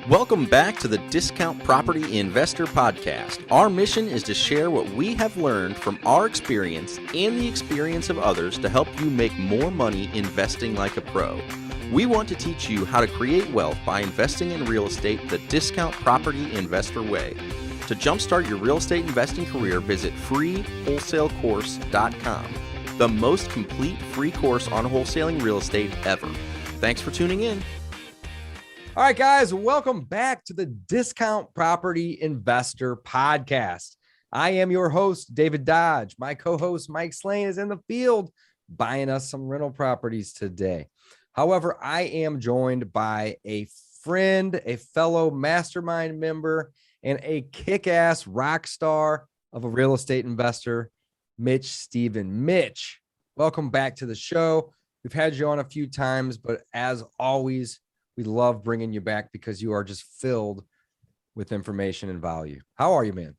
Welcome back to the Discount Property Investor Podcast. Our mission is to share what we have learned from our experience and the experience of others to help you make more money investing like a pro. We want to teach you how to create wealth by investing in real estate the Discount Property Investor way. To jumpstart your real estate investing career, visit freewholesalecourse.com, the most complete free course on wholesaling real estate ever. Thanks for tuning in. All right, guys, welcome back to the Discount Property Investor Podcast. I am your host, David Dodge. My co-host, Mike Slane, is in the field buying us some rental properties today. However, I am joined by a friend, a fellow mastermind member, and a kick-ass rock star of a real estate investor, Mitch Steven. Mitch, welcome back to the show. We've had you on a few times, but as always, we love bringing you back because you are just filled with information and value. How are you, man?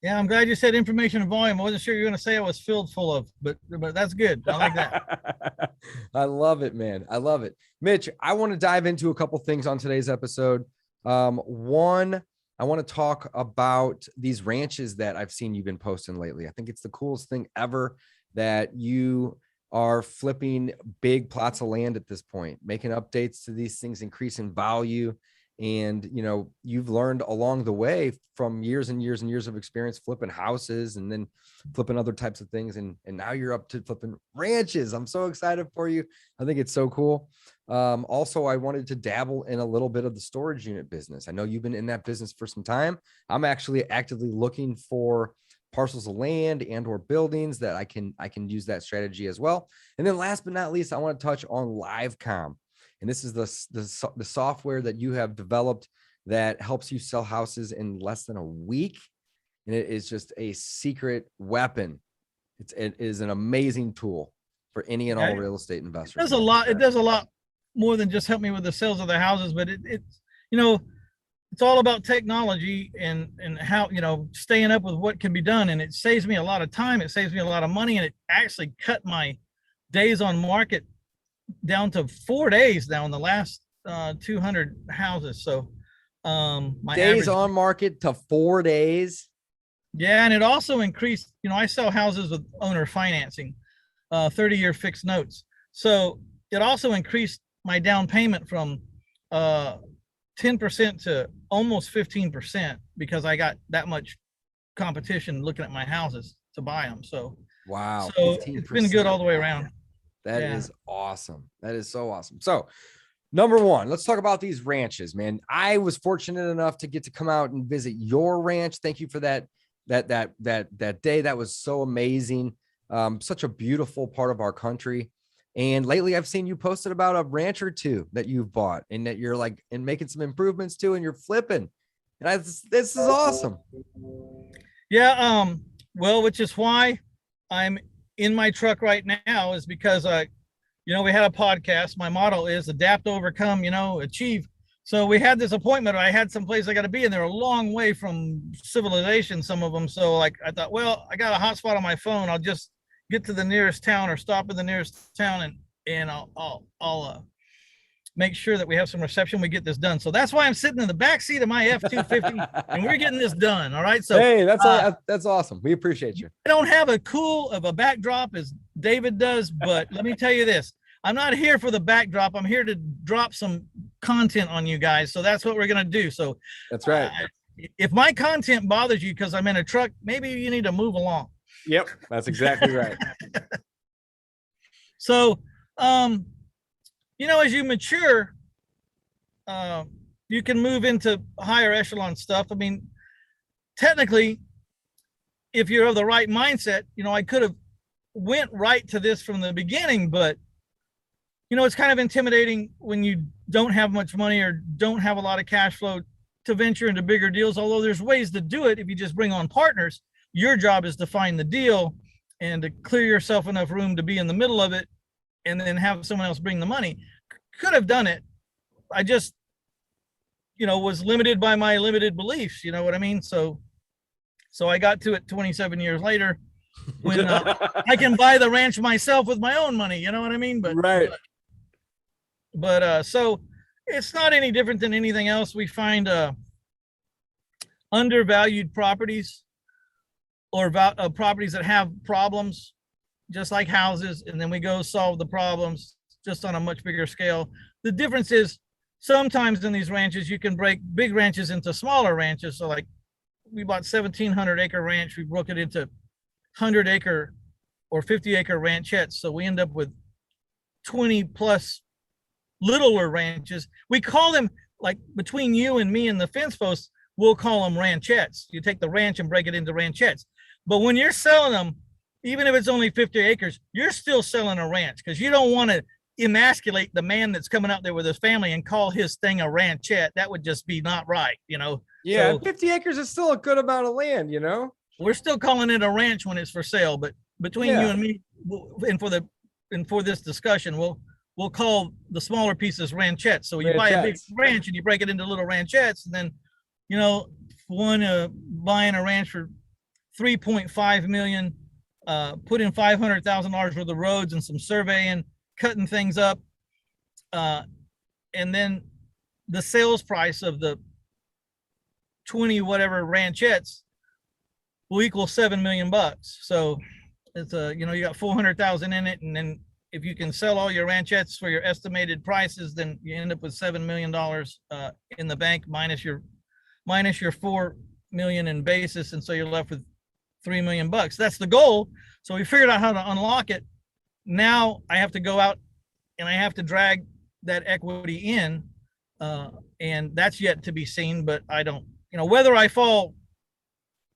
Yeah, I'm glad you said information and volume. I wasn't sure you were going to say I was filled full of, but that's good. I like that. I love it, man. I love it. Mitch, I want to dive into a couple things on today's episode. One, I want to talk about these ranches that I've seen you've been posting lately. I think it's the coolest thing ever that you are flipping big plots of land at this point, making updates to these things, increasing value. And, you know, you've learned along the way from years and years and years of experience flipping houses and then flipping other types of things. And now you're up to flipping ranches. I'm so excited for you. I think it's so cool. Also, I wanted to dabble in a little bit of the storage unit business. I know you've been in that business for some time. I'm actually actively looking for parcels of land and or buildings that I can use that strategy as well. And then last but not least, I want to touch on Comm. And this is the software that you have developed that helps you sell houses in less than a week. And it is just a secret weapon. It is an amazing tool for any and all real estate investors. It does a lot. It does a lot more than just help me with the sales of the houses, but it's, you know, it's all about technology and how, you know, staying up with what can be done. And it saves me a lot of time. It saves me a lot of money. And it actually cut my days on market down to 4 days now in the last 200 houses. So my days on market to 4 days. Yeah. And it also increased, you know, I sell houses with owner financing, 30-year fixed notes. So it also increased my down payment from 10% to almost 15% because I got that much competition looking at my houses to buy them. So wow, so it's been good all the way around. That is awesome. That is so awesome. So number one, let's talk about these ranches, man. I was fortunate enough to get to come out and visit your ranch. Thank you for that day. That was so amazing. Such a beautiful part of our country. And lately I've seen you posted about a ranch or two that you've bought and that you're like, and making some improvements to, and you're flipping. And this is awesome. Yeah. Well, which is why I'm in my truck right now, is because, you know, we had a podcast. My motto is adapt, overcome, you know, achieve. So we had this appointment. I had some place I got to be, and they're a long way from civilization, some of them. So like, I thought, well, I got a hotspot on my phone. I'll just get to the nearest town or stop in the nearest town and I'll make sure that we have some reception. We get this done. So that's why I'm sitting in the back seat of my F-250 and we're getting this done. All right. So hey, that's awesome. We appreciate you. I don't have a cool of a backdrop as David does, but let me tell you this. I'm not here for the backdrop. I'm here to drop some content on you guys. So that's what we're going to do. So that's right. If my content bothers you because I'm in a truck, maybe you need to move along. Yep, that's exactly right. So, you know, as you mature, you can move into higher echelon stuff. I mean, technically, if you're of the right mindset, you know, I could have went right to this from the beginning, but, you know, it's kind of intimidating when you don't have much money or don't have a lot of cash flow to venture into bigger deals, although there's ways to do it if you just bring on partners. Your job is to find the deal and to clear yourself enough room to be in the middle of it and then have someone else bring the money. Could have done it. I just, you know, was limited by my limited beliefs. You know what I mean? So I got to it 27 years later when I can buy the ranch myself with my own money. You know what I mean? But right. But so It's not any different than anything else. We find undervalued properties or properties that have problems, just like houses, and then we go solve the problems just on a much bigger scale. The difference is sometimes in these ranches, you can break big ranches into smaller ranches. So like we bought 1,700 acre ranch. We broke it into 100 acre or 50 acre ranchettes. So we end up with 20 plus littler ranches. We call them, like between you and me and the fence posts, we'll call them ranchettes. You take the ranch and break it into ranchettes. But when you're selling them, even if it's only 50 acres, you're still selling a ranch because you don't want to emasculate the man that's coming out there with his family and call his thing a ranchette. That would just be not right, you know? Yeah, So 50 acres is still a good amount of land, you know? we're still calling it a ranch when it's for sale, but between you and me, and for this discussion, we'll call the smaller pieces ranchettes. So you buy a big ranch and you break it into little ranchettes, and then, you know, buying a ranch for 3.5 million, put in $500,000 worth of roads and some surveying, cutting things up, and then the sales price of the 20 whatever ranchettes will equal $7 million. So it's you know, you got 400,000 in it, and then if you can sell all your ranchettes for your estimated prices, then you end up with $7 million in the bank minus your $4 million in basis, and so you're left with $3 million. That's the goal. So we figured out how to unlock it. Now I have to go out and I have to drag that equity in, and that's yet to be seen. But I don't, you know, whether I fall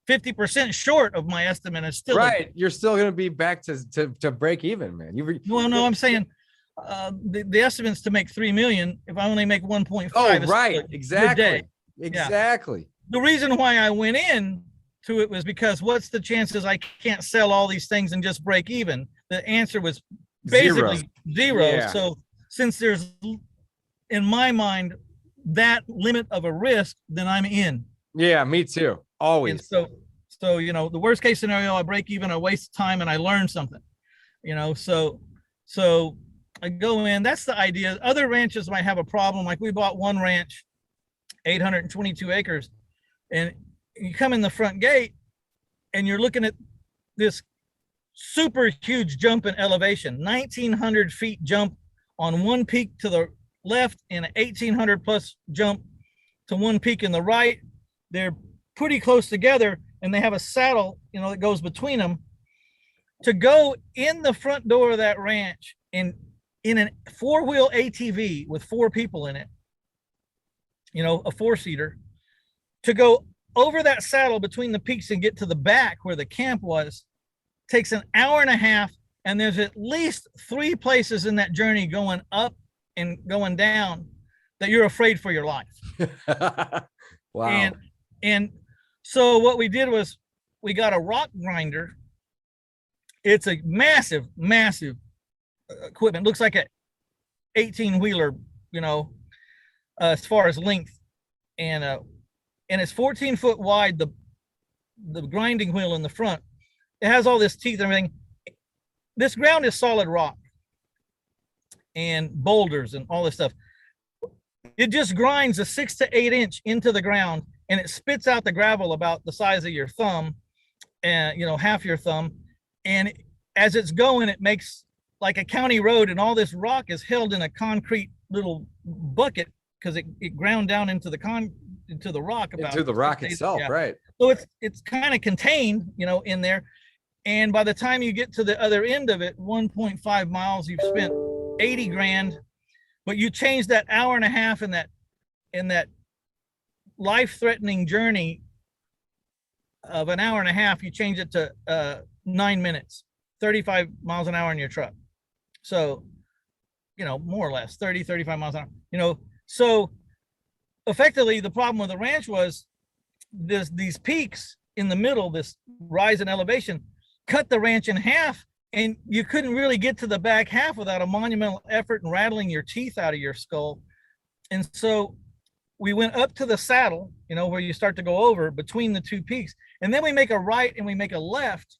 50% short of my estimate is still right. You're still going to be back to break even, man. Well, no, I'm saying the estimate's to make 3 million. If I only make 1.5, oh, right, exactly. Yeah. The reason why I went in to it was because what's the chances I can't sell all these things and just break even? The answer was basically zero. Yeah. So since there's, in my mind, that limit of a risk, then I'm in. Yeah, me too. Always. And so, you know, the worst case scenario, I break even, I waste time, and I learn something, you know, so I go in, that's the idea. Other ranches might have a problem. Like we bought one ranch, 822 acres, and you come in the front gate and you're looking at this super huge jump in elevation, 1,900 feet jump on one peak to the left and an 1,800 plus jump to one peak in the right. They're pretty close together, and they have a saddle, you know, that goes between them. To go in the front door of that ranch in a 4-wheel ATV with 4 people in it, you know, a 4-seater, to go over that saddle between the peaks and get to the back where the camp was, takes an hour and a half, and there's at least 3 places in that journey going up and going down that you're afraid for your life. Wow. And so what we did was we got a rock grinder. It's a massive equipment. Looks like a 18-wheeler, you know, as far as length, and it's 14 foot wide. The grinding wheel in the front. It has all this teeth and everything. This ground is solid rock and boulders and all this stuff. It just grinds a 6 to 8 inch into the ground, and it spits out the gravel about the size of your thumb, and, you know, half your thumb. And as it's going, it makes like a county road, and all this rock is held in a concrete little bucket because it ground down into the rock, about into the rock itself. Yeah. Right. So it's kind of contained, you know, in there. And by the time you get to the other end of it, 1.5 miles, you've spent 80 grand, but you change that hour and a half in that life-threatening journey of an hour and a half, you change it to 9 minutes, 35 miles an hour in your truck. So, you know, more or less 30, 35 miles an hour, you know. So effectively the problem with the ranch was these peaks in the middle, this rise in elevation, cut the ranch in half, and you couldn't really get to the back half without a monumental effort and rattling your teeth out of your skull. And so we went up to the saddle, you know, where you start to go over between the 2 peaks, and then we make a right and we make a left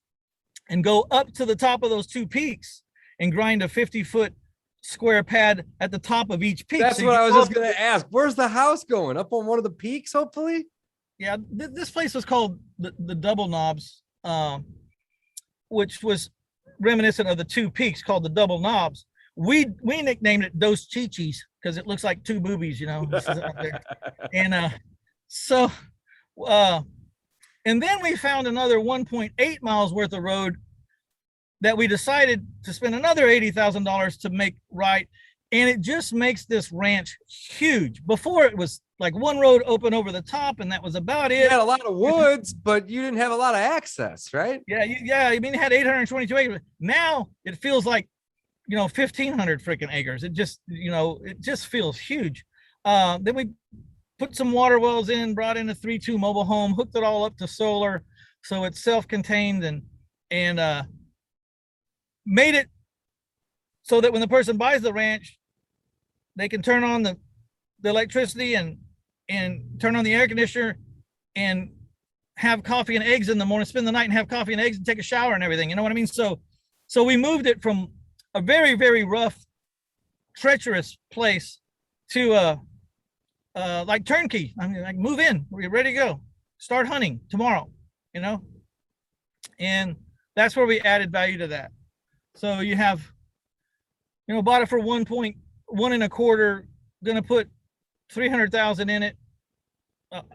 and go up to the top of those 2 peaks and grind a 50-foot square pad at the top of each peak. That's So what you I was go just up- going to ask. Where's the house going? Up on one of the peaks, hopefully? Yeah, this place was called the Double Knobs, which was reminiscent of the two peaks called the Double Knobs. We nicknamed it Dos Chichis because it looks like two boobies, you know. Up there. And so and then we found another 1.8 miles worth of road that we decided to spend another $80,000 to make right. And it just makes this ranch huge. Before it was like one road open over the top, and that was about it. You had a lot of woods, but you didn't have a lot of access, right? Yeah. I mean, it had 822 acres. Now it feels like, 1,500 freaking acres. It just, it just feels huge. Then we put some water wells in, brought in a 3-2 mobile home, hooked it all up to solar, so it's self-contained, and made it so that when the person buys the ranch, they can turn on the electricity and turn on the air conditioner and have coffee and eggs in the morning, spend the night and have coffee and eggs and take a shower and everything. You know what I mean? So we moved it from a very, very rough, treacherous place to like turnkey. I mean, like move in, we're ready to go, start hunting tomorrow, and that's where we added value to that. So you have, bought it for 1.1 1.25, gonna put 300,000 in it.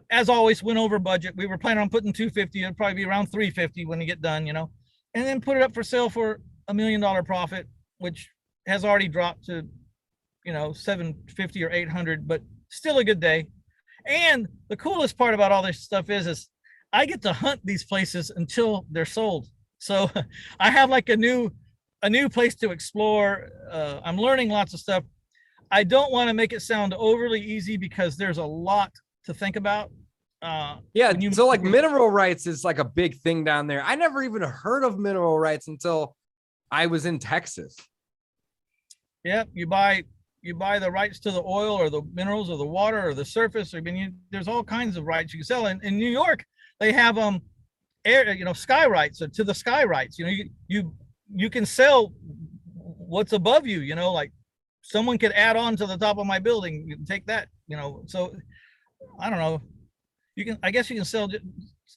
As always, went over budget. We were planning on putting 250. It'll probably be around 350 when you get done, and then put it up for sale for $1 million profit, which has already dropped to, 750 or 800, but still a good day. And the coolest part about all this stuff is I get to hunt these places until they're sold. So I have like a new place to explore. I'm learning lots of stuff. I don't want to make it sound overly easy because there's a lot to think about. So like mineral rights is like a big thing down there. I never even heard of mineral rights until I was in Texas. Yeah, you buy the rights to the oil or the minerals or the water or the surface. I mean, there's all kinds of rights you can sell. In New York, they have air, sky rights, or to the sky rights. You can sell what's above you. Like someone could add on to the top of my building. You can take that. So I don't know. I guess you can sell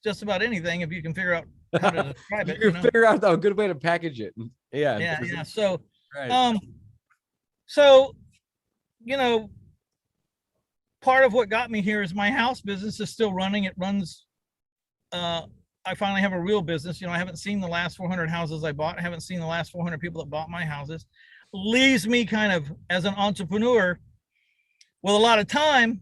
just about anything if you can figure out how to describe it. You can figure out a good way to package it. Yeah. So, right. So, part of what got me here is my house business is still running. It runs. I finally have a real business. I haven't seen the last 400 houses I bought. I haven't seen the last 400 people that bought my houses. Leaves me kind of as an entrepreneur with a lot of time.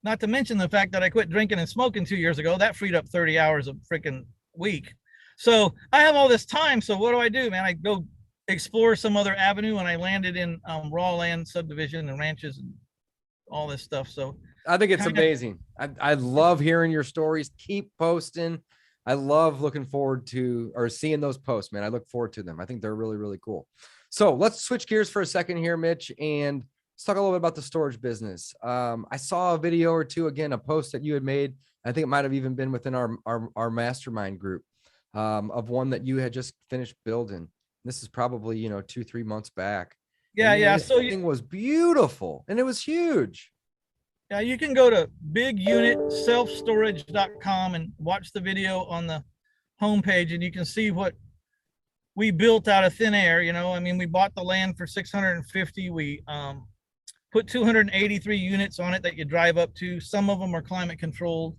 Not to mention the fact that I quit drinking and smoking 2 years ago. That freed up 30 hours a freaking week. So I have all this time. So what do, man? I go explore some other avenue, and I landed in raw land subdivision and ranches and all this stuff. So I think it's amazing. I love hearing your stories. Keep posting. I love looking forward to or seeing those posts, man. I look forward to them. I think they're really, really cool. So let's switch gears for a second here, Mitch, and let's talk a little bit about the storage business. I saw a video or two, again, a post that you had made. I think it might have even been within our mastermind group of one that you had just finished building. This is probably, 2-3 months back. Yeah. So the thing was beautiful and it was huge. Yeah, you can go to bigunitselfstorage.com and watch the video on the homepage, and you can see what we built out of thin air. We bought the land for 650. We put 283 units on it that you drive up to. Some of them are climate controlled.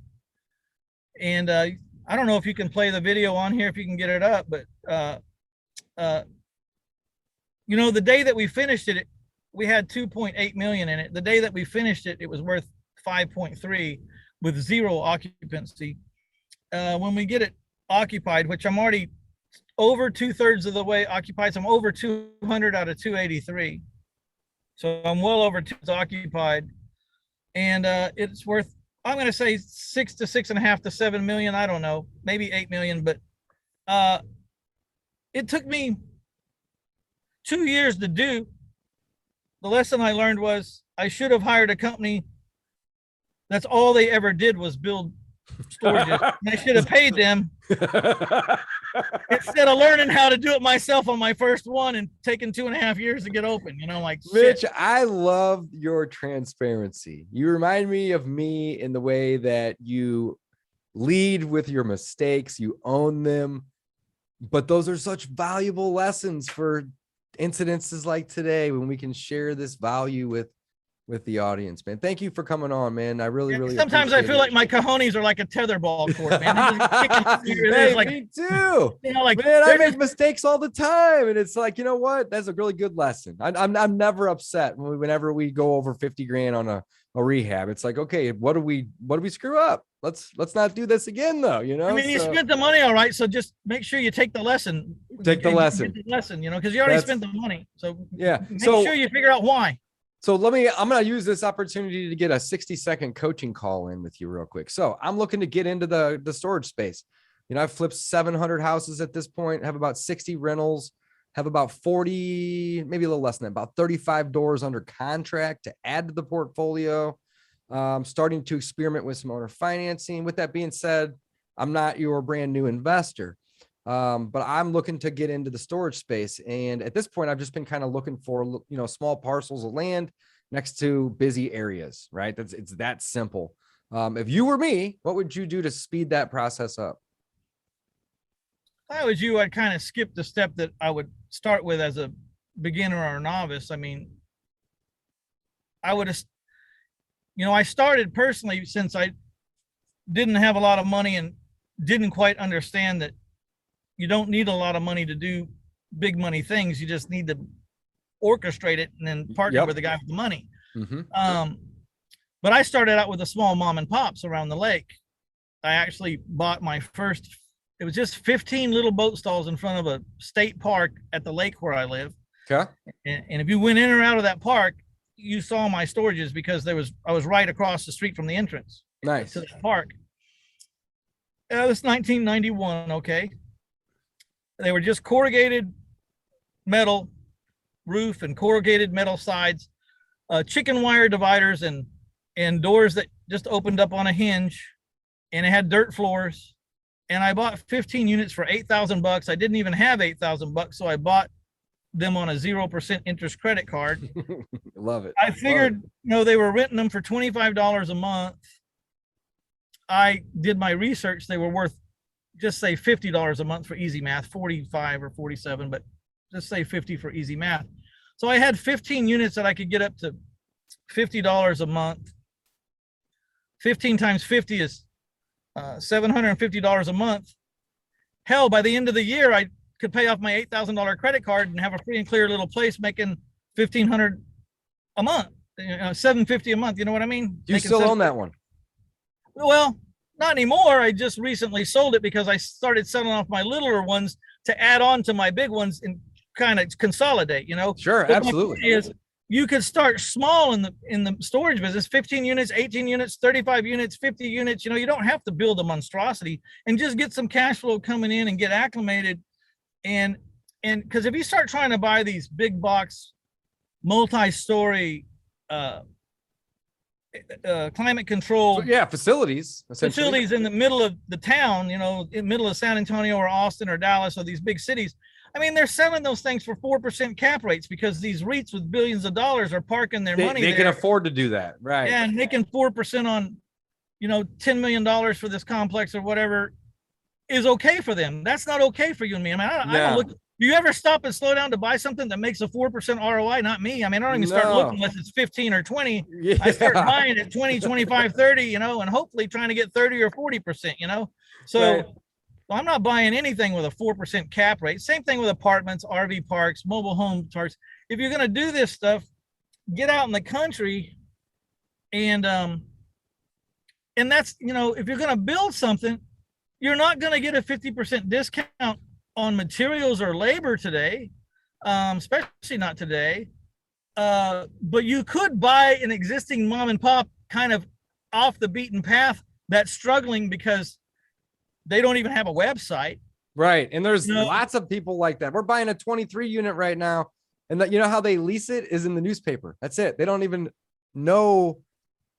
And I don't know if you can play the video on here, if you can get it up, but the day that we finished it, we had 2.8 million in it. The day that we finished it, it was worth 5.3 with 0 occupancy. When we get it occupied, which I'm already over 2/3 of the way occupied, so I'm over 200 out of 283. So I'm well over 2 occupied, and it's worth, I'm going to say 6 to 6.5 to 7 million. I don't know, maybe 8 million, but it took me 2 years to do. The lesson I learned was I should have hired a company that's all they ever did was build storages. I should have paid them instead of learning how to do it myself on my first one and taking 2.5 years to get open, like Mitch, shit. I love your transparency. You remind me of me in the way that you lead with your mistakes, you own them, but those are such valuable lessons for incidences like today when we can share this value with the audience, man. Thank you for coming on, man. I really Sometimes I feel like my cojones are like a tetherball court, man. Hey, like, me too. Like, man, I make mistakes all the time, and it's like, you know what? That's a really good lesson. I'm never upset whenever we go over 50 grand on a rehab. It's like, okay, what do we screw up? Let's not do this again, though. You spent the money, all right. So just make sure you take the lesson. Take the lesson. Because you already spent the money. So yeah, make sure you figure out why. So I'm going to use this opportunity to get a 60-second coaching call in with you real quick. So I'm looking to get into the storage space. I've flipped 700 houses at this point, have about 60 rentals, have about 40, maybe a little less than that, about 35 doors under contract to add to the portfolio. Starting to experiment with some owner financing. With that being said, I'm not your brand new investor. But I'm looking to get into the storage space. And at this point, I've just been kind of looking for, small parcels of land next to busy areas, right? It's that simple. If you were me, what would you do to speed that process up? If I was you, I'd kind of skip the step that I would start with as a beginner or a novice. I mean, I would have, I started personally since I didn't have a lot of money and didn't quite understand that you don't need a lot of money to do big money things. You just need to orchestrate it and then partner with the guy with the money. Mm-hmm. But I started out with a small mom and pops around the lake. I actually bought my first, it was just 15 little boat stalls in front of a state park at the lake where I live. Okay. And if you went in or out of that park, you saw my storages because I was right across the street from the entrance. Nice. To the park. It was 1991. Okay. They were just corrugated metal roof and corrugated metal sides, chicken wire dividers and doors that just opened up on a hinge, and it had dirt floors. And I bought 15 units for $8,000. I didn't even have $8,000, so I bought them on a 0% interest credit card. Love it. I figured, they were renting them for $25 a month. I did my research. They were worth, just say $50 a month for easy math, 45 or 47, but just say 50 for easy math. So I had 15 units that I could get up to $50 a month. 15 times 50 is $750 a month. Hell, by the end of the year, I could pay off my $8,000 credit card and have a free and clear little place making $1,500 a month, $750 a month. You know what I mean? Do you still own that one? Well, not anymore. I just recently sold it because I started selling off my littler ones to add on to my big ones and kind of consolidate, Sure, but absolutely. Is you could start small in the storage business, 15 units, 18 units, 35 units, 50 units. You don't have to build a monstrosity, and just get some cash flow coming in and get acclimated. And because if you start trying to buy these big box, multi-story, climate control facilities in the middle of the town, in the middle of San Antonio or Austin or Dallas or these big cities, I mean, they're selling those things for 4% cap rates because these REITs with billions of dollars are parking their money. They can afford to do that, right? Yeah, and making 4% on, $10 million for this complex or whatever is okay for them. That's not okay for you and me. I mean, I don't look. Do you ever stop and slow down to buy something that makes a 4% ROI? Not me. I mean, I don't even start looking unless it's 15 or 20. Yeah. I start buying at 20, 25, 30, and hopefully trying to get 30 or 40%, So right. I'm not buying anything with a 4% cap rate. Same thing with apartments, RV parks, mobile home parks. If you're going to do this stuff, get out in the country and that's, if you're going to build something, you're not going to get a 50% discount on materials or labor today, especially not today. But you could buy an existing mom and pop kind of off the beaten path that's struggling because they don't even have a website. Right. And there's lots of people like that. We're buying a 23 unit right now. And that, how they lease it is in the newspaper. That's it. They don't even know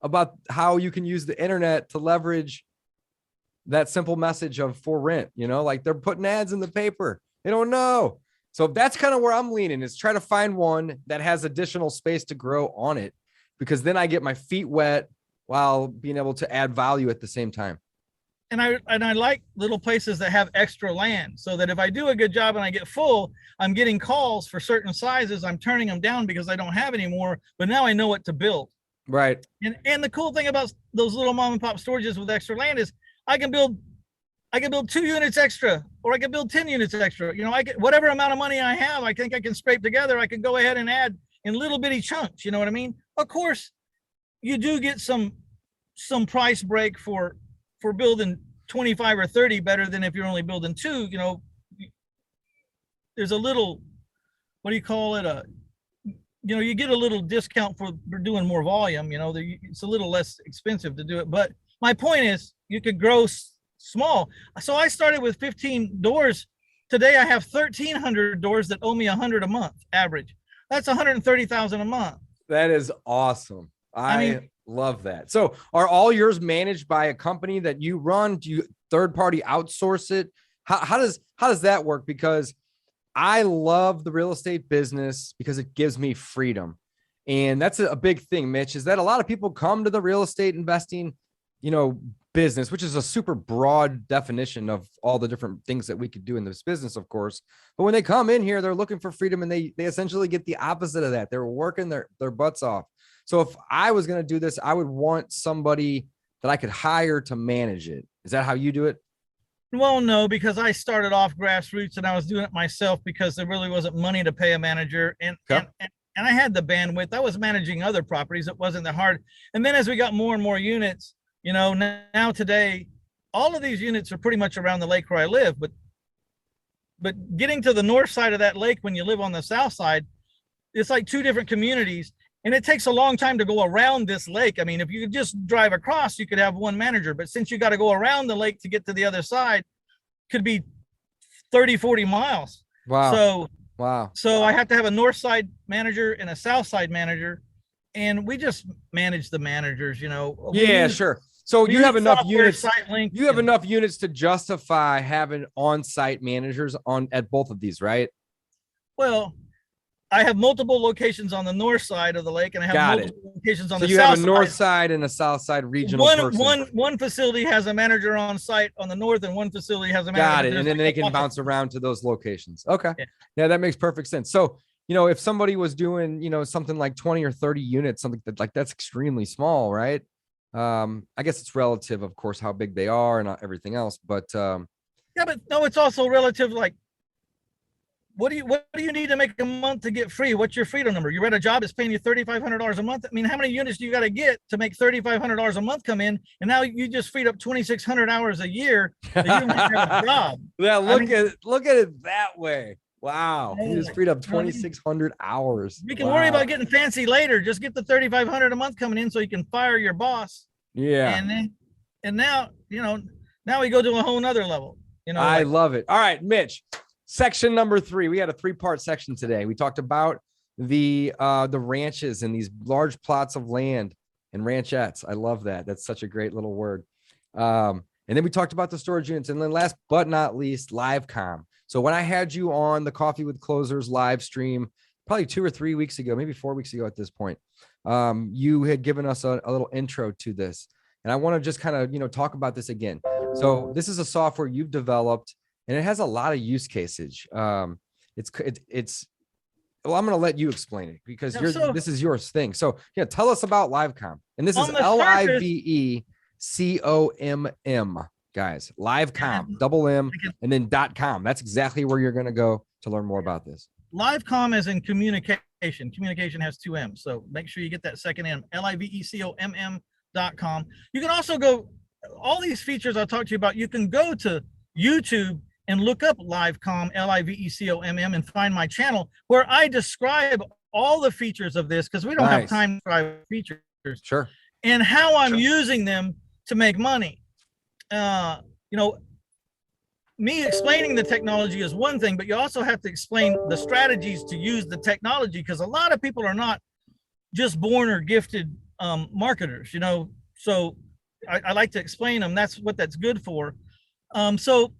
about how you can use the internet to leverage that simple message of for rent, like they're putting ads in the paper. They don't know. So that's kind of where I'm leaning, is try to find one that has additional space to grow on it, because then I get my feet wet while being able to add value at the same time. And I like little places that have extra land, so that if I do a good job and I get full, I'm getting calls for certain sizes. I'm turning them down because I don't have any more, but now I know what to build. Right. And the cool thing about those little mom and pop storages with extra land is I can build 2 units extra, or I can build 10 units extra. I get whatever amount of money I have, I think I can scrape together. I can go ahead and add in little bitty chunks. You know what I mean? Of course, you do get some price break for building 25 or 30 better than if you're only building 2. There's a little, what do you call it? You get a little discount for doing more volume. It's a little less expensive to do it. But my point is, you could grow small. So I started with 15 doors. Today I have 1,300 doors that owe me 100 a month average. That's 130,000 a month. That is awesome. I love that. So are all yours managed by a company that you run? Do you third party outsource it? How does that work? Because I love the real estate business because it gives me freedom. And that's a big thing, Mitch, is that a lot of people come to the real estate investing, business, which is a super broad definition of all the different things that we could do in this business, of course. But when they come in here, they're looking for freedom, and they essentially get the opposite of that. They're working their butts off. So if I was going to do this, I would want somebody that I could hire to manage it. Is that how you do it? Well, no, because I started off grassroots and I was doing it myself because there really wasn't money to pay a manager. And I had the bandwidth. I was managing other properties. It wasn't that hard. And then as we got more and more units, now today, all of these units are pretty much around the lake where I live, but getting to the north side of that lake when you live on the south side, it's like 2 different communities, and it takes a long time to go around this lake. I mean, if you could just drive across, you could have one manager, but since you got to go around the lake to get to the other side, could be 30, 40 miles. Wow. So I have to have a north side manager and a south side manager, and we just manage the managers, Yeah, sure. So you have enough units. You have and enough units to justify having on-site managers at both of these, right? Well, I have multiple locations on the north side of the lake, and I have multiple locations on the south side. So you have a north side and a south side regional person. One facility has a manager on site on the north, and one facility has a manager. Got it. And then they can bounce around to those locations. Okay. Yeah, that makes perfect sense. So, if somebody was doing, something like 20 or 30 units, something that's extremely small, right? I guess it's relative, of course, how big they are and everything else. But but no, it's also relative. Like, what do you need to make a month to get free? What's your freedom number? You're at a job that's paying you $3,500 a month. I mean, how many units do you got to get to make $3,500 a month come in? And now you just freed up 2,600 hours a year that you don't have a job. Yeah, look at it that way. Wow, you just freed up 2,600 hours. We can worry about getting fancy later. Just get the $3,500 a month coming in so you can fire your boss. Yeah. And now, now we go to a whole nother level. I love it. All right, Mitch. Section number 3. We had a 3-part section today. We talked about the ranches and these large plots of land and ranchettes. I love that. That's such a great little word. And then we talked about the storage units. And then last but not least, live comm. So when I had you on the Coffee with Closers live stream, probably 2 or 3 weeks ago, maybe 4 weeks ago at this point, you had given us a little intro to this. And I want to just kind of, talk about this again. So this is a software you've developed, and it has a lot of use cases. Well, I'm going to let you explain it because this is your thing. So tell us about LiveComm. And this is LiveComm, guys. LiveComm, double M, and then .com. That's exactly where you're going to go to learn more about this. LiveComm is in communication. Communication has 2 M's. So make sure you get that second M, LiveComm.com. You can also go, all these features I'll talk to you about, you can go to YouTube and look up LiveComm, LiveComm, and find my channel where I describe all the features of this, because we don't have time to describe features. Sure. And how I'm using them to make money. Me explaining the technology is one thing, but you also have to explain the strategies to use the technology, because a lot of people are not just born or gifted marketers, So I like to explain them. That's what that's good for. So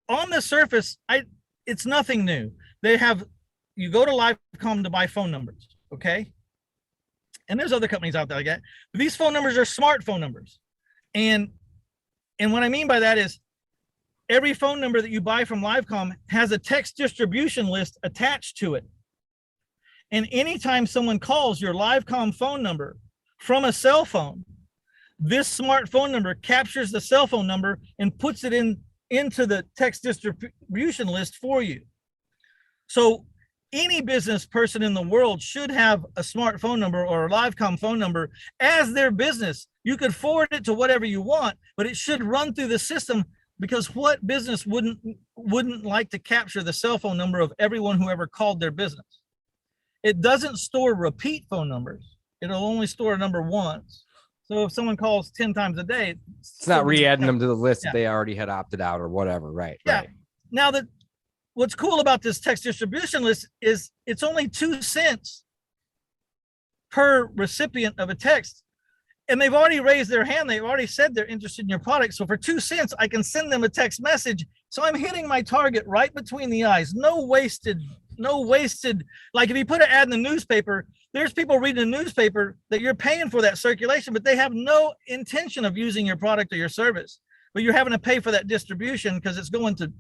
on the surface, it's nothing new. You go to Live.com to buy phone numbers, okay? And there's other companies out there like that. But these phone numbers are smartphone numbers. And what I mean by that is every phone number that you buy from Live.com has a text distribution list attached to it. And anytime someone calls your Live.com phone number from a cell phone, this smartphone number captures the cell phone number and puts it into the text distribution list for you. So any business person in the world should have a smartphone number or a Live.com phone number as their business. You could forward it to whatever you want, but it should run through the system, because what business wouldn't like to capture the cell phone number of everyone who ever called their business? It doesn't store repeat phone numbers. It'll only store a number once. So if someone calls 10 times a day, it's not re-adding them to the list that they already had opted out or whatever, right? Yeah. Right. Now, what's cool about this text distribution list is it's only 2 cents per recipient of a text. And they've already raised their hand. They've already said they're interested in your product. So for 2 cents, I can send them a text message. So I'm hitting my target right between the eyes. No wasted. Like if you put an ad in the newspaper, there's people reading the newspaper that you're paying for that circulation, but they have no intention of using your product or your service. But you're having to pay for that distribution because it's going to,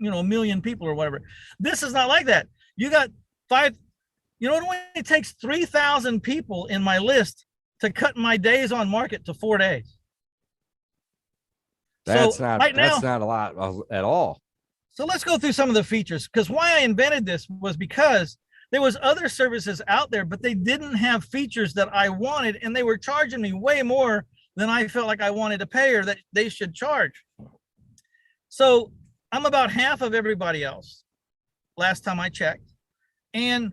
a million people or whatever. This is not like that. You got it only takes 3,000 people in my list to cut my days on market to 4 days. That's not a lot at all. So let's go through some of the features, because why I invented this was because there was other services out there, but they didn't have features that I wanted, and they were charging me way more than I felt like I wanted to pay or that they should charge. So I'm about half of everybody else last time I checked. And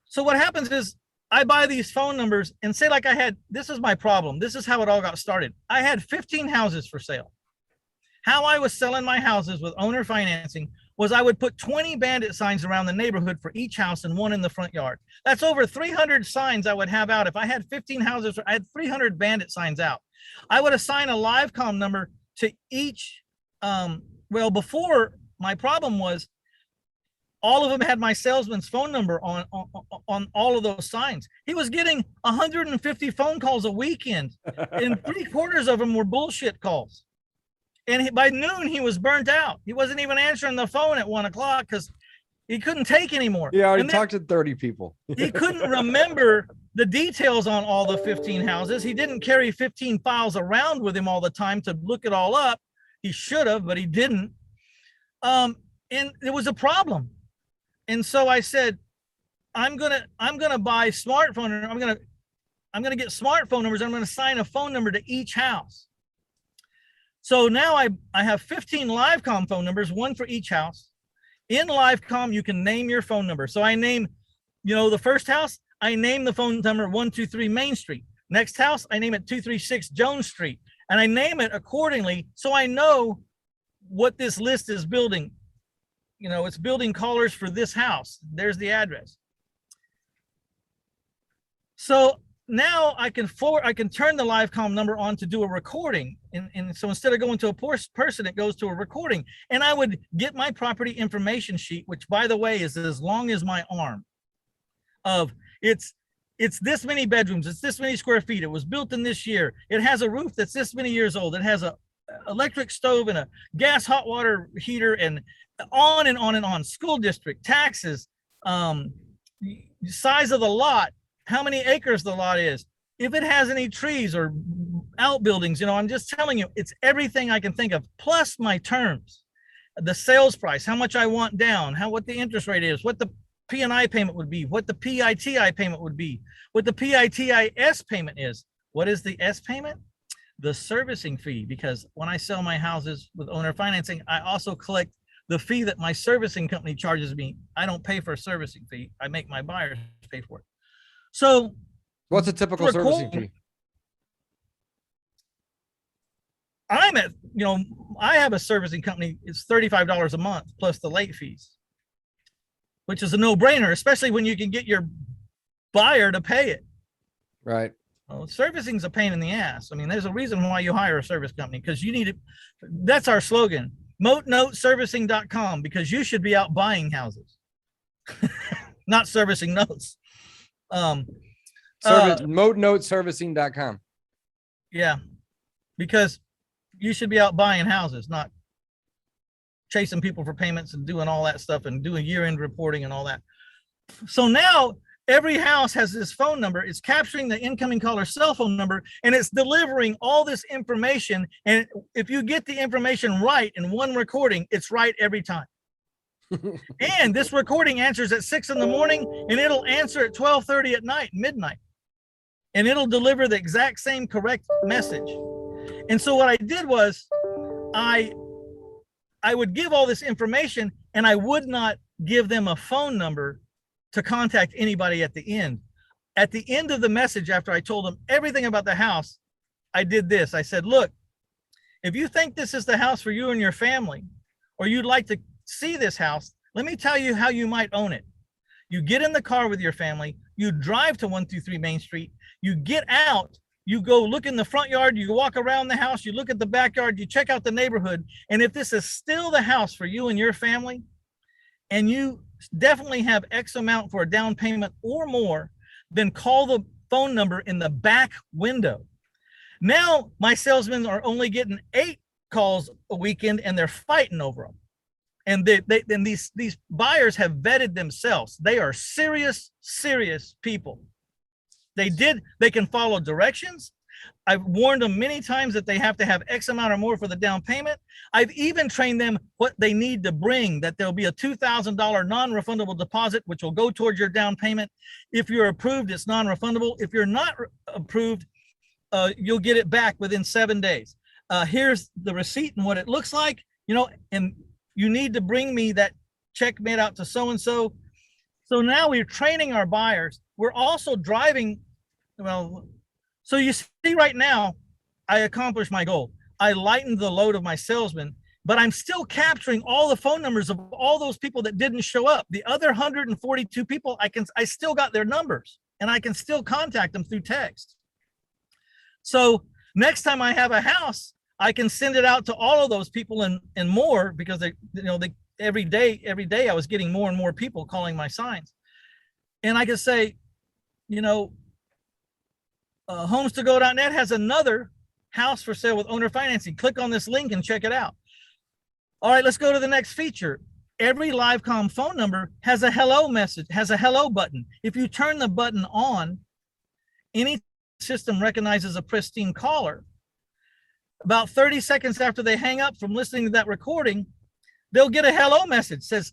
so what happens is I buy these phone numbers and say, like, this is my problem. This is how it all got started. I had 15 houses for sale. How I was selling my houses with owner financing was I would put 20 bandit signs around the neighborhood for each house and one in the front yard. That's over 300 signs I would have out. If I had 15 houses, I had 300 bandit signs out. I would assign a Live.com number to each. Before, my problem was all of them had my salesman's phone number on all of those signs. He was getting 150 phone calls a weekend, and 3/4 of them were bullshit calls. And by noon, he was burnt out. He wasn't even answering the phone at 1 o'clock because he couldn't take anymore. Yeah, I already talked to 30 people. He couldn't remember the details on all the 15 houses. He didn't carry 15 files around with him all the time to look it all up. He should have, but he didn't. And it was a problem. And so I said, I'm gonna buy smartphone. I'm gonna get smartphone numbers. I'm gonna assign a phone number to each house. So now I have 15 Live.com phone numbers, one for each house. In Live.com, you can name your phone number. So I name, the first house, I name the phone number 123 Main Street. Next house, I name it 236 Jones Street. And I name it accordingly so I know what this list is building. It's building callers for this house. There's the address. So now I can turn the Live.com number on to do a recording. And so instead of going to a person, it goes to a recording. And I would get my property information sheet, which, by the way, is as long as my arm, of it's this many bedrooms, it's this many square feet, it was built in this year, it has a roof that's this many years old, it has a electric stove and a gas hot water heater, and on and on and on. School district, taxes, size of the lot, how many acres the lot is, if it has any trees or outbuildings. I'm just telling you, it's everything I can think of, plus my terms, the sales price, how much I want down, what the interest rate is, what the P&I payment would be, what the PITI payment would be, what the PITIS payment is. What is the S payment? The servicing fee, because when I sell my houses with owner financing, I also collect the fee that my servicing company charges me. I don't pay for a servicing fee. I make my buyers pay for it. So what's a typical servicing fee? I'm at, I have a servicing company. It's $35 a month plus the late fees, which is a no-brainer, especially when you can get your buyer to pay it. Right. Well, servicing's a pain in the ass. I mean, there's a reason why you hire a service company, because you need it. That's our slogan, moatnoteservicing.com, because you should be out buying houses, not servicing notes. Moatnoteservicing.com. Yeah, because you should be out buying houses, not chasing people for payments and doing all that stuff and doing year-end reporting and all that. So now every house has this phone number. It's capturing the incoming caller's cell phone number, and it's delivering all this information. And if you get the information right in one recording, it's right every time. And this recording answers at 6 in the morning, and it'll answer at 12:30 at night, midnight. And it'll deliver the exact same correct message. And so what I did was I would give all this information, and I would not give them a phone number to contact anybody at the end. At the end of the message, after I told them everything about the house, I did this. I said, look, if you think this is the house for you and your family, or you'd like to see this house, let me tell you how you might own it. You get in the car with your family, you drive to 123 Main Street, you get out, you go look in the front yard, you walk around the house, you look at the backyard, you check out the neighborhood. And if this is still the house for you and your family, and you definitely have X amount for a down payment or more, then call the phone number in the back window. Now my salesmen are only getting 8 calls a weekend, and they're fighting over them. And these buyers have vetted themselves. They are serious people. They can follow directions. I've warned them many times that they have to have X amount or more for the down payment. I've even trained them what they need to bring, that there'll be a $2,000 non-refundable deposit, which will go towards your down payment. If you're approved, it's non-refundable. If you're not approved, you'll get it back within 7 days. Here's the receipt and what it looks like, and you need to bring me that check made out to so-and-so. So now we're training our buyers. We're also driving, so you see right now, I accomplished my goal. I lightened the load of my salesmen, but I'm still capturing all the phone numbers of all those people that didn't show up. The other 142 people, I still got their numbers, and I can still contact them through text. So next time I have a house, I can send it out to all of those people and more, because every day I was getting more and more people calling my signs. And I could say, HomesToGo.net has another house for sale with owner financing. Click on this link and check it out. All right, let's go to the next feature. Every live comm phone number has a hello message, has a hello button. If you turn the button on, any system recognizes a pristine caller. About 30 seconds after they hang up from listening to that recording, they'll get a hello message. Says,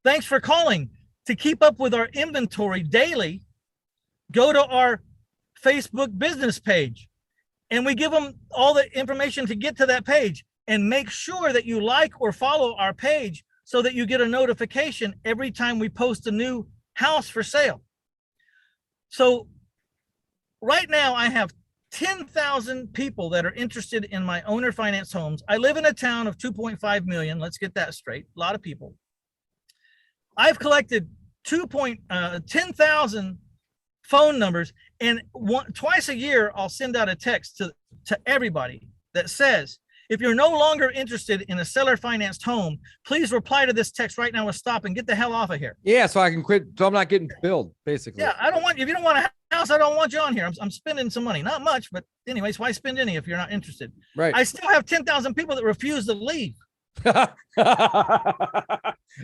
thanks for calling. To keep up with our inventory daily, go to our Facebook business page, and we give them all the information to get to that page. And make sure that you like or follow our page so that you get a notification every time we post a new house for sale. So right now I have 10,000 people that are interested in my owner finance homes. I live in a town of 2.5 million. Let's get that straight. A lot of people. I've collected 10,000 phone numbers, and twice a year I'll send out a text to everybody that says, if you're no longer interested in a seller financed home, please reply to this text right now with stop and get the hell off of here. Yeah, so I can quit, so I'm not getting billed, basically. Yeah, if you don't want a house, I don't want you on here. I'm spending some money, not much, but anyways, why spend any if you're not interested? Right. I still have 10,000 people that refuse to leave.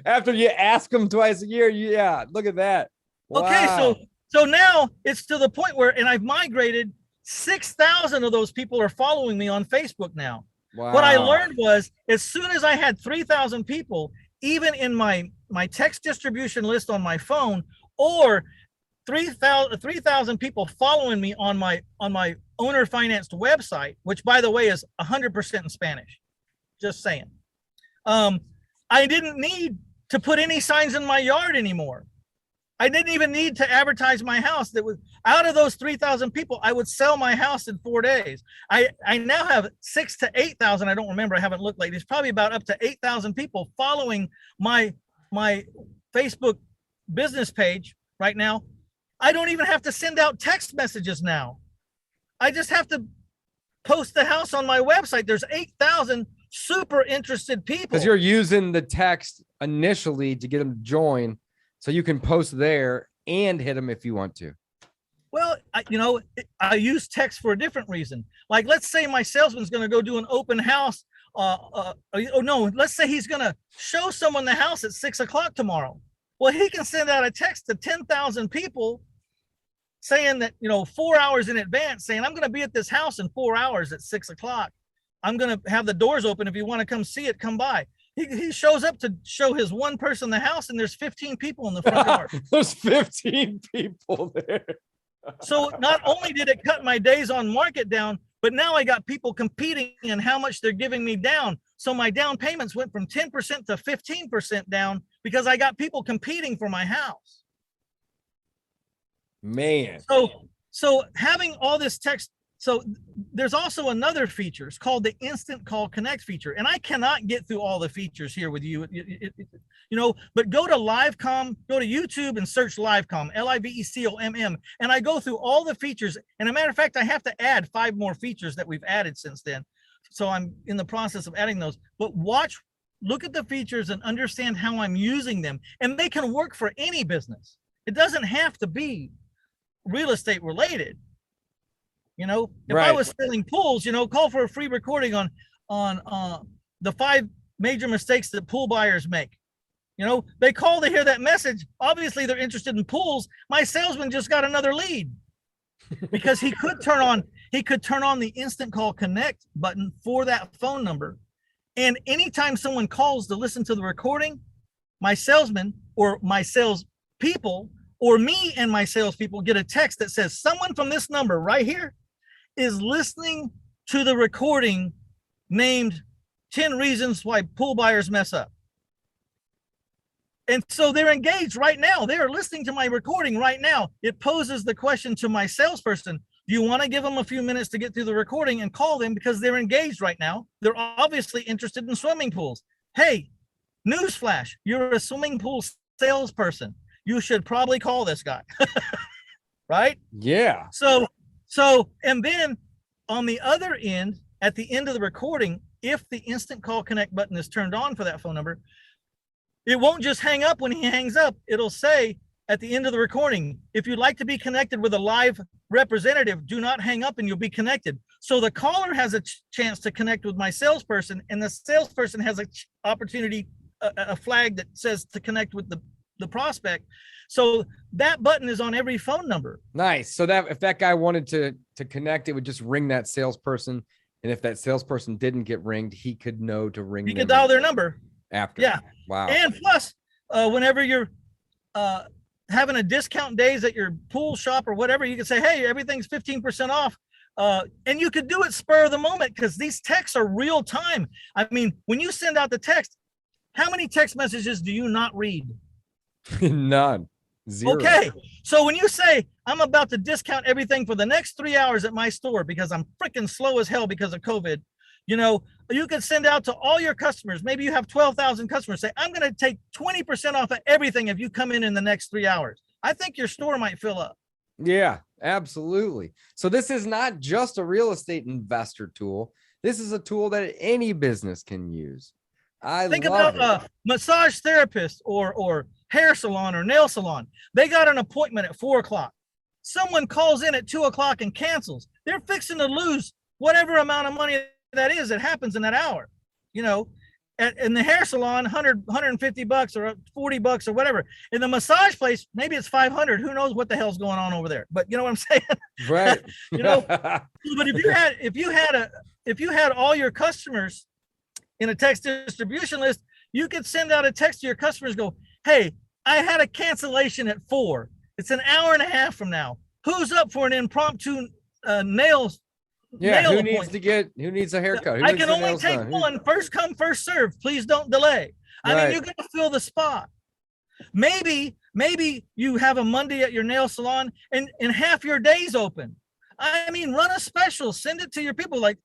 After you ask them twice a year, yeah, look at that. Wow. Okay, so now it's to the point where, and I've migrated 6,000 of those people are following me on Facebook now. Wow. What I learned was, as soon as I had 3,000 people, even in my text distribution list on my phone, or 3,000 people following me on my owner financed website, which by the way is 100% in Spanish, just saying. I didn't need to put any signs in my yard anymore. I didn't even need to advertise my house. That was out of those 3,000 people, I would sell my house in 4 days. I now have 6,000 to 8,000. I don't remember. I haven't looked lately. It's probably about up to 8,000 people following my Facebook business page right now. I don't even have to send out text messages now. I just have to post the house on my website. There's 8,000 super interested people. Because you're using the text initially to get them to join, so you can post there and hit them if you want to. Well, I use text for a different reason. Like, let's say my salesman's going to go do an open house. Let's say he's going to show someone the house at 6 o'clock tomorrow. Well, he can send out a text to 10,000 people saying that, 4 hours in advance, saying, I'm going to be at this house in 4 hours at 6 o'clock. I'm going to have the doors open. If you want to come see it, come by. He shows up to show his one person the house, and there's 15 people in the front yard. There's 15 people there. So not only did it cut my days on market down, but now I got people competing in how much they're giving me down. So my down payments went from 10% to 15% down because I got people competing for my house. Man. So having all this text. So there's also another feature. It's called the Instant Call Connect feature. And I cannot get through all the features here with you, but go to LiveComm, go to YouTube and search LiveComm, LiveComm. And I go through all the features. And a matter of fact, I have to add 5 more features that we've added since then. So I'm in the process of adding those. But look at the features and understand how I'm using them. And they can work for any business. It doesn't have to be real estate related. If right. I was selling pools, call for a free recording on the 5 major mistakes that pool buyers make. They call to hear that message. Obviously, they're interested in pools. My salesman just got another lead because he could turn on the Instant Call Connect button for that phone number. And anytime someone calls to listen to the recording, my salesman or my salespeople or me and my salespeople get a text that says someone from this number right here is listening to the recording named 10 Reasons Why Pool Buyers Mess Up. And so they're engaged right now. They are listening to my recording right now. It poses the question to my salesperson. Do you want to give them a few minutes to get through the recording and call them because they're engaged right now? They're obviously interested in swimming pools. Hey, newsflash, you're a swimming pool salesperson. You should probably call this guy, right? Yeah. So, and then on the other end, at the end of the recording, if the Instant Call Connect button is turned on for that phone number, it won't just hang up when he hangs up. It'll say at the end of the recording, if you'd like to be connected with a live representative, do not hang up and you'll be connected. So the caller has a chance to connect with my salesperson, and the salesperson has an opportunity, a flag that says to connect with the prospect. So that button is on every phone number. Nice. So that if that guy wanted to connect, it would just ring that salesperson. And if that salesperson didn't get ringed, he could know to ring. He could dial their number after. Yeah. Wow. And plus, whenever you're having a discount days at your pool shop or whatever, you can say, hey, everything's 15% off. And you could do it spur of the moment because these texts are real time. I mean, when you send out the text, how many text messages do you not read? None. Zero. Okay. So when you say, I'm about to discount everything for the next 3 hours at my store because I'm freaking slow as hell because of COVID, you could send out to all your customers. Maybe you have 12,000 customers. Say, I'm going to take 20% off of everything if you come in the next 3 hours. I think your store might fill up. Yeah, absolutely. So this is not just a real estate investor tool. This is a tool that any business can use. Think about a massage therapist or hair salon or nail salon. They got an appointment at 4 o'clock. Someone calls in at 2 o'clock and cancels. They're fixing to lose whatever amount of money that is that happens in that hour. In the hair salon, 150 bucks or 40 bucks or whatever. In the massage place, maybe it's 500. Who knows what the hell's going on over there? But you know what I'm saying? Right. But if you had all your customers in a text distribution list, you could send out a text to your customers, go, hey, I had a cancellation at 4. It's an hour and a half from now. Who's up for an impromptu nail who appointment? who needs a haircut? I can only take one. First come, first serve. Please don't delay. I mean, you're going to fill the spot. Maybe you have a Monday at your nail salon and half your day's open. I mean, run a special, send it to your people. Like,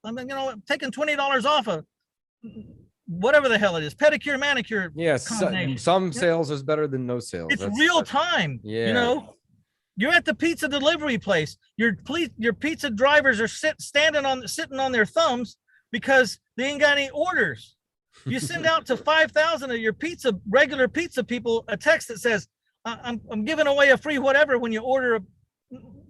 taking $20 off of whatever the hell it is, pedicure, manicure. Yes. Some sales is better than no sales. It's real time. You're at the pizza delivery place. Your pizza drivers are sitting on their thumbs because they ain't got any orders. You send out to 5,000 of your regular pizza people a text that says, I'm giving away a free whatever when you order a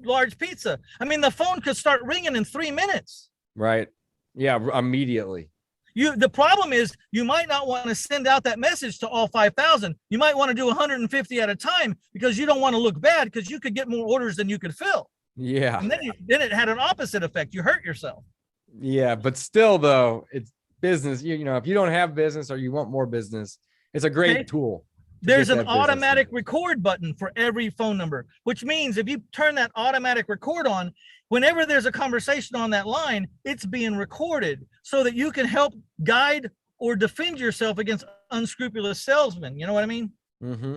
large pizza. I mean, the phone could start ringing in 3 minutes. Right. Yeah, immediately. The problem is you might not want to send out that message to all 5,000. You might want to do 150 at a time because you don't want to look bad because you could get more orders than you could fill. Yeah. And then it had an opposite effect. You hurt yourself. Yeah, but still though, it's business. You know, if you don't have business or you want more business, it's a great tool. There's an automatic record button for every phone number, which means if you turn that automatic record on, whenever there's a conversation on that line, it's being recorded so that you can help guide or defend yourself against unscrupulous salesmen. You know what I mean? Mm-hmm.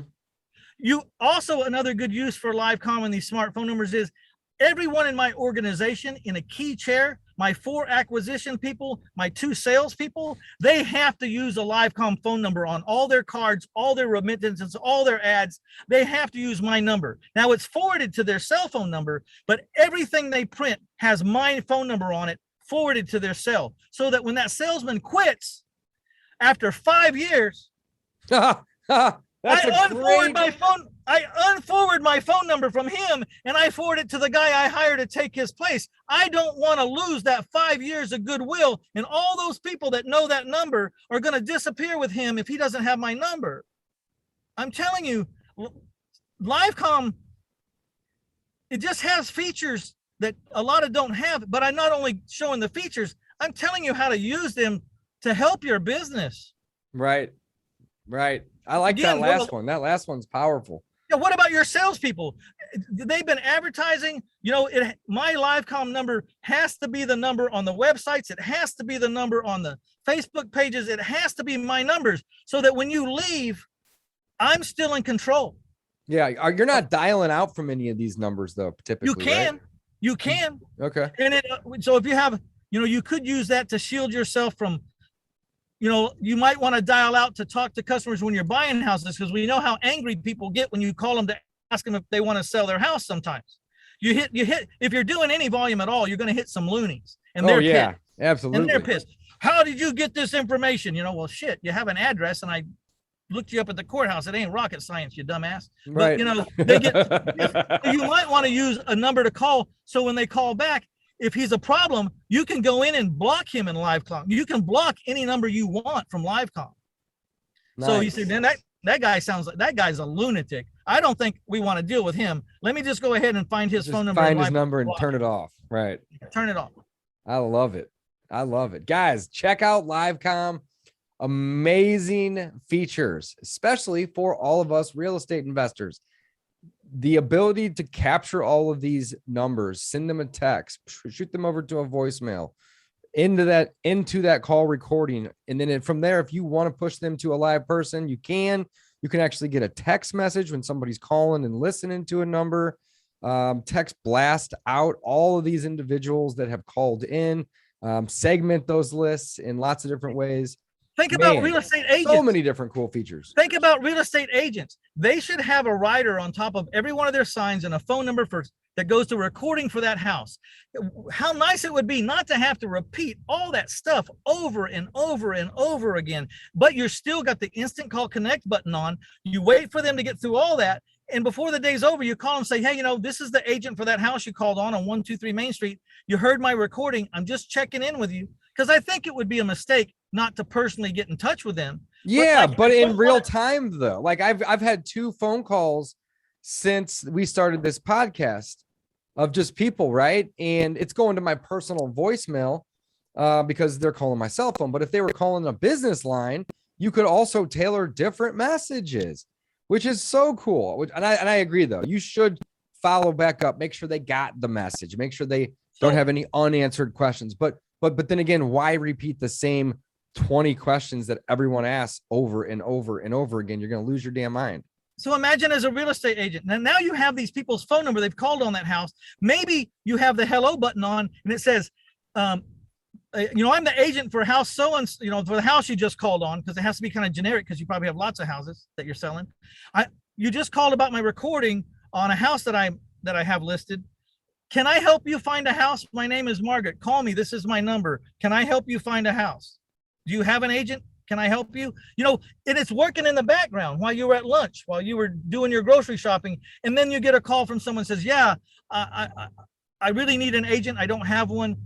You also, another good use for live comm and these smartphone numbers is everyone in my organization in a key chair, my 4 acquisition people, my 2 sales people, they have to use a live comm phone number on all their cards, all their remittances, all their ads. They have to use my number. Now it's forwarded to their cell phone number, but everything they print has my phone number on it, forwarded to their cell, so that when that salesman quits after 5 years, I unforward my phone number from him and I forward it to the guy I hired to take his place. I don't want to lose that 5 years of goodwill, and all those people that know that number are going to disappear with him if he doesn't have my number. I'm telling you, LiveComm, it just has features that a lot of don't have, but I'm not only showing the features, I'm telling you how to use them to help your business. Right. I like that last one. That last one's powerful. Yeah, what about your salespeople? They've been advertising, my LiveComm number has to be the number on the websites. It has to be the number on the Facebook pages. It has to be my numbers so that when you leave, I'm still in control. Yeah. You're not dialing out from any of these numbers though, typically. You can. Okay. And so if you have, you could use that to shield yourself from, you might want to dial out to talk to customers when you're buying houses, because we know how angry people get when you call them to ask them if they want to sell their house. Sometimes you hit, if you're doing any volume at all, you're going to hit some loonies, and they're pissed. Absolutely. And they're pissed. How did you get this information? Well, shit, you have an address and I looked you up at the courthouse. It ain't rocket science, you dumbass. Right. But, they get, you might want to use a number to call. So when they call back, if he's a problem, you can go in and block him in LiveComm. You can block any number you want from LiveComm. Nice. So he said, then that guy sounds like that guy's a lunatic. I don't think we want to deal with him. Let me just go ahead and find his phone number. Find his number and turn it off. Right. Turn it off. I love it. Guys, check out LiveComm. Amazing features, especially for all of us real estate investors. The ability to capture all of these numbers, send them a text, shoot them over to a voicemail, into that call recording. And then from there, if you want to push them to a live person, you can actually get a text message when somebody's calling and listening to a number, text blast out all of these individuals that have called in, segment those lists in lots of different ways. Think about real estate agents. So many different cool features. Think about real estate agents. They should have a rider on top of every one of their signs and a phone number that goes to recording for that house. How nice it would be not to have to repeat all that stuff over and over and over again, but you're still got the instant call connect button on. You wait for them to get through all that. And before the day's over, you call and say, hey, this is the agent for that house you called on 123 Main Street. You heard my recording. I'm just checking in with you. Because I think it would be a mistake not to personally get in touch with them. Yeah, but in real time though, like I've had 2 phone calls since we started this podcast of just people, right? And it's going to my personal voicemail because they're calling my cell phone. But if they were calling a business line, you could also tailor different messages, which is so cool. And I agree though. You should follow back up, make sure they got the message, make sure they don't have any unanswered questions. But then again, why repeat the same 20 questions that everyone asks over and over and over again? You're going to lose your damn mind. So imagine as a real estate agent, and now you have these people's phone number. They've called on that house. Maybe you have the hello button on and it says, I'm the agent for house so-and-so, for the house you just called on, because it has to be kind of generic because you probably have lots of houses that you're selling. You just called about my recording on a house that I'm that I have listed. Can I help you find a house? My name is Margaret. Call me. This is my number. Can I help you find a house? Do you have an agent? Can I help you? You know, and it's working in the background while you were at lunch, while you were doing your grocery shopping. And then you get a call from someone says, yeah, I really need an agent. I don't have one.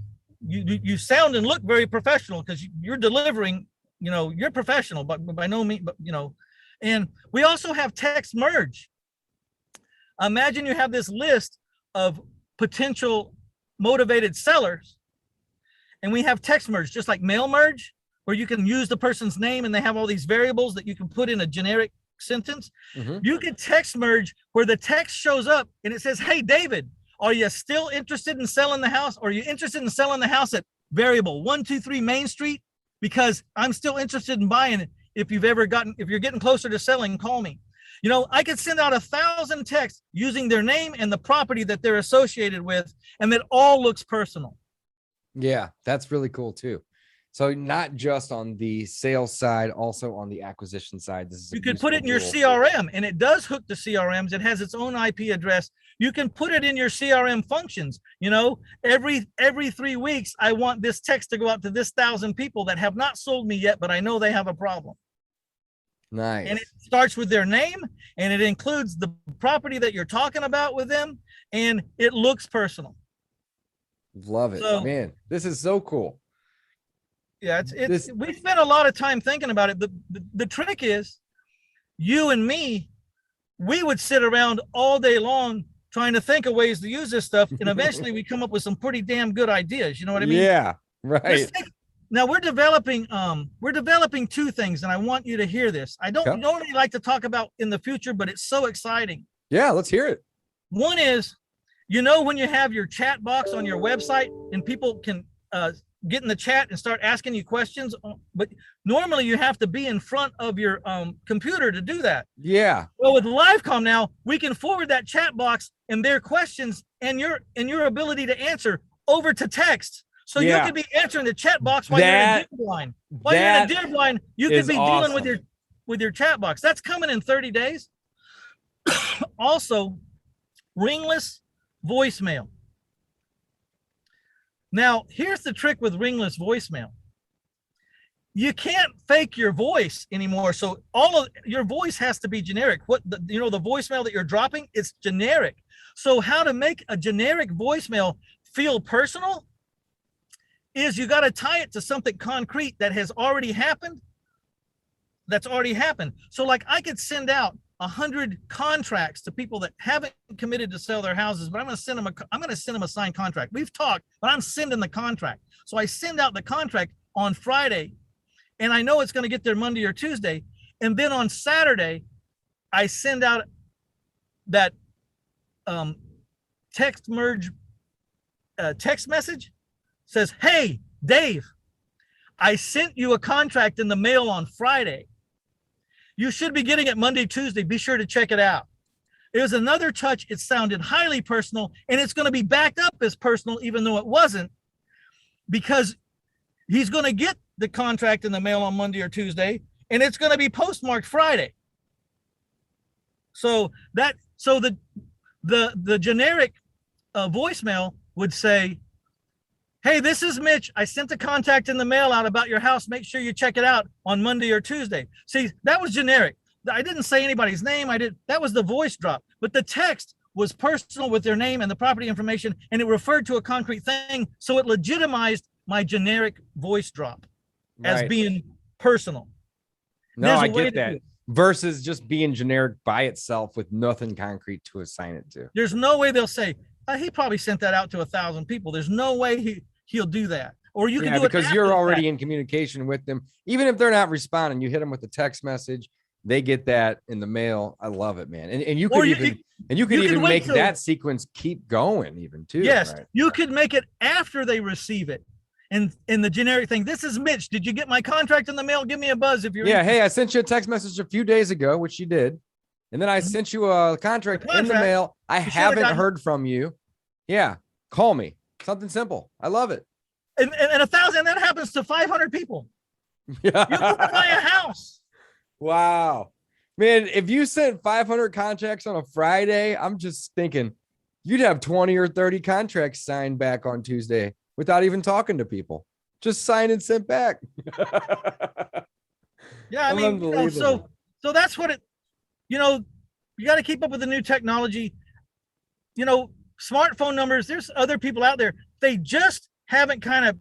You sound and look very professional because you're delivering, you know, you're professional, but by no means, but you know, and we also have text merge. Imagine you have this list of potential motivated sellers, and we have text merge, just like mail merge, where you can use the person's name and they have all these variables that you can put in a generic sentence. Mm-hmm. You can text merge where the text shows up and it says, hey, David, are you still interested in selling the house? Or are you interested in selling the house at variable 123 Main Street? Because I'm still interested in buying it. If you're getting closer to selling, call me. You know, I could send out 1,000 texts using their name and the property that they're associated with, and that all looks personal. Yeah, that's really cool too. So not just on the sales side, also on the acquisition side. This is you could put it in your CRM, and it does hook to CRMs. It has its own IP address. You can put it in your CRM functions. You know, every 3 weeks, I want this text to go out to this 1,000 people that have not sold me yet, but I know they have a problem. Nice. And it starts with their name, and it includes the property that you're talking about with them, and it looks personal. Love it, So, man. This is so cool. Yeah, we spent a lot of time thinking about it. The trick is, you and me, we would sit around all day long trying to think of ways to use this stuff, and eventually we come up with some pretty damn good ideas. You know what I mean? Yeah, right. Now we're developing 2 things, and I want you to hear this. I don't normally like to talk about in the future, but it's so exciting. Yeah, let's hear it. One is, you know, when you have your chat box on your website and people can get in the chat and start asking you questions, but normally you have to be in front of your computer to do that. Yeah. Well, with LiveComm now, we can forward that chat box and their questions and your ability to answer over to text. So you could be answering the chat box while you're in a deer blind. While you're in a deer blind, you could be dealing with your chat box. That's coming in 30 days. Also, ringless voicemail. Now, here's the trick with ringless voicemail. You can't fake your voice anymore. So all of your voice has to be generic. The voicemail that you're dropping, it's generic. So how to make a generic voicemail feel personal is you got to tie it to something concrete that has already happened. That's already happened. So like I could send out 100 contracts to people that haven't committed to sell their houses, but I'm going to send them a signed contract. We've talked, but I'm sending the contract. So I send out the contract on Friday, and I know it's going to get there Monday or Tuesday. And then on Saturday, I send out that text merge text message. Says, hey, Dave, I sent you a contract in the mail on Friday. You should be getting it Monday, Tuesday. Be sure to check it out. It was another touch. It sounded highly personal, and it's going to be backed up as personal, even though it wasn't, because he's going to get the contract in the mail on Monday or Tuesday, and it's going to be postmarked Friday. So the generic voicemail would say, hey, this is Mitch. I sent the contact in the mail out about your house. Make sure you check it out on Monday or Tuesday. See, that was generic. I didn't say anybody's name. That was the voice drop. But the text was personal with their name and the property information, and it referred to a concrete thing. So it legitimized my generic voice drop as being personal. No, I get that. Versus just being generic by itself with nothing concrete to assign it to. There's no way they'll say, he probably sent that out to 1,000 people. There's no way he'll do that. Or you can do it because you're already in communication with them. Even if they're not responding, you hit them with a text message. They get that in the mail. I love it, man. And you could even make that sequence keep going even too. Yes, right? You could make it after they receive it. And in the generic thing, this is Mitch. Did you get my contract in the mail? Give me a buzz if you're Hey, I sent you a text message a few days ago, which you did. And then I sent you a contract in the mail. I haven't heard from you. Yeah. Call me. Something simple. I love it. And 1,000, that happens to 500 people. You can buy a house. Wow. Man, if you sent 500 contracts on a Friday, I'm just thinking you'd have 20 or 30 contracts signed back on Tuesday without even talking to people. Just signed and sent back. Yeah, I mean, so that's what you got to keep up with the new technology. Smartphone numbers, there's other people out there. They just haven't kind of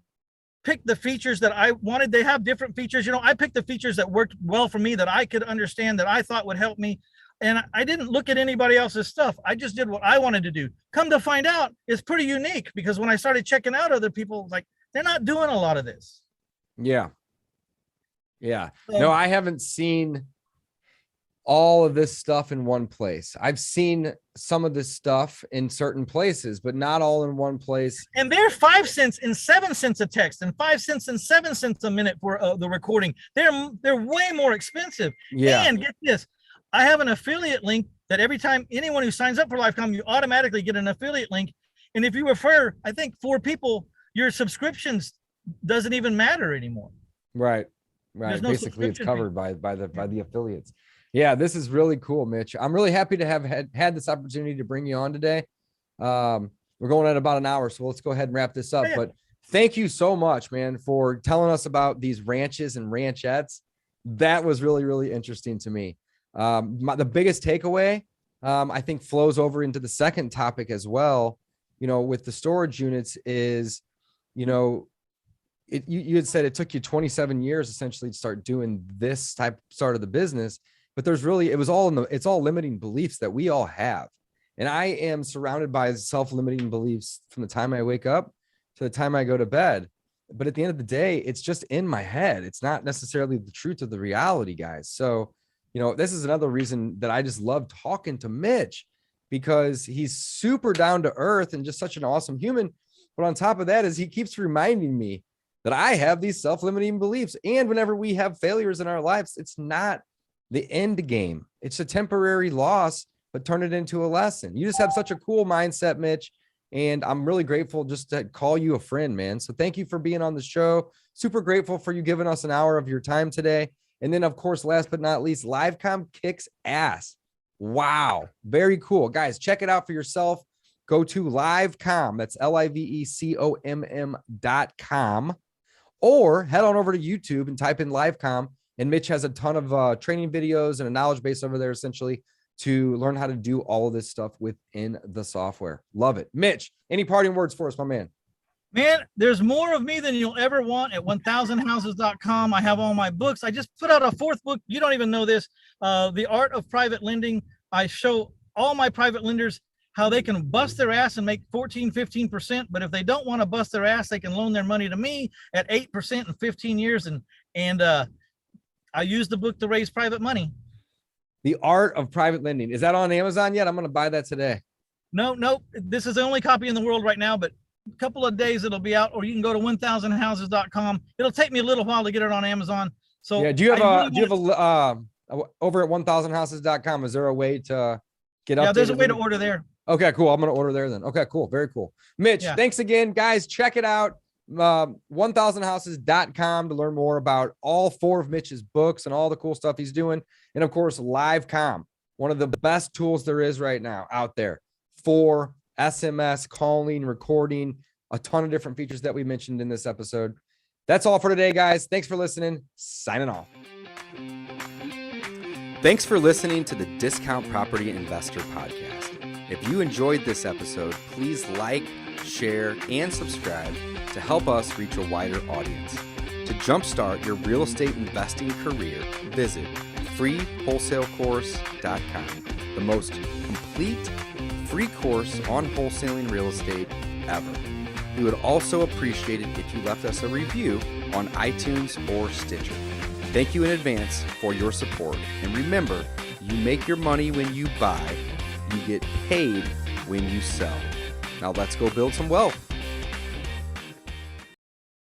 picked the features that I wanted. They have different features. I picked the features that worked well for me, that I could understand, that I thought would help me. And I didn't look at anybody else's stuff. I just did what I wanted to do. Come to find out, it's pretty unique, because when I started checking out other people, like, they're not doing a lot of this. Yeah. No, I haven't seen all of this stuff in one place. I've seen some of this stuff in certain places, but not all in one place. And they're 5 cents and 7 cents a text, and 5 cents and 7 cents a minute for the recording. They're way more expensive. Yeah. And get this, I have an affiliate link that every time anyone who signs up for LifeComm, you automatically get an affiliate link. And if you refer, I think, 4 people, your subscriptions doesn't even matter anymore. Right. No, basically it's covered by the affiliates. Yeah, this is really cool, Mitch. I'm really happy to have had this opportunity to bring you on today. We're going at about an hour, so let's go ahead and wrap this up. Yeah. But thank you so much, man, for telling us about these ranches and ranchettes. That was really, really interesting to me. The biggest takeaway, I think, flows over into the second topic as well, with the storage units is, you had said it took you 27 years essentially to start doing this start of the business, but it's all limiting beliefs that we all have. And I am surrounded by self-limiting beliefs from the time I wake up to the time I go to bed. But at the end of the day, it's just in my head. It's not necessarily the truth of the reality, guys. So, this is another reason that I just love talking to Mitch, because he's super down to earth and just such an awesome human. But on top of that is he keeps reminding me that I have these self-limiting beliefs. And whenever we have failures in our lives, it's not the end game. It's a temporary loss, but turn it into a lesson. You just have such a cool mindset, Mitch. And I'm really grateful just to call you a friend, man. So thank you for being on the show. Super grateful for you giving us an hour of your time today. And then, of course, last but not least, LiveComm kicks ass. Wow. Very cool. Guys, check it out for yourself. Go to LiveComm. That's LiveComm.com. Or head on over to YouTube and type in LiveComm. And Mitch has a ton of training videos and a knowledge base over there, essentially, to learn how to do all of this stuff within the software. Love it. Mitch, any parting words for us, my man? Man, there's more of me than you'll ever want at 1000houses.com. I have all my books. I just put out a 4th book. You don't even know this. The Art of Private Lending. I show all my private lenders how they can bust their ass and make 14, 15%. But if they don't want to bust their ass, they can loan their money to me at 8% in 15 years. And I use the book to raise private money. The Art of Private Lending. Is that on Amazon yet? I'm going to buy that today. No. This is the only copy in the world right now, but a couple of days it'll be out, or you can go to 1000houses.com. It'll take me a little while to get it on Amazon. So yeah, over at 1000houses.com, is there a way to get up? Yeah, there's a way to order there. Okay, cool. I'm going to order there then. Okay, cool. Very cool. Mitch, Thanks again, guys. Check it out. 1000houses.com to learn more about all 4 of Mitch's books and all the cool stuff he's doing. And of course, LiveComm, one of the best tools there is right now out there for SMS, calling, recording, a ton of different features that we mentioned in this episode. That's all for today, guys. Thanks for listening. Signing off. Thanks for listening to the Discount Property Investor Podcast. If you enjoyed this episode, please like, share, and subscribe to help us reach a wider audience. To jumpstart your real estate investing career, visit freewholesalecourse.com, the most complete free course on wholesaling real estate ever. We would also appreciate it if you left us a review on iTunes or Stitcher. Thank you in advance for your support. And remember, you make your money when you buy, you get paid when you sell. Now let's go build some wealth.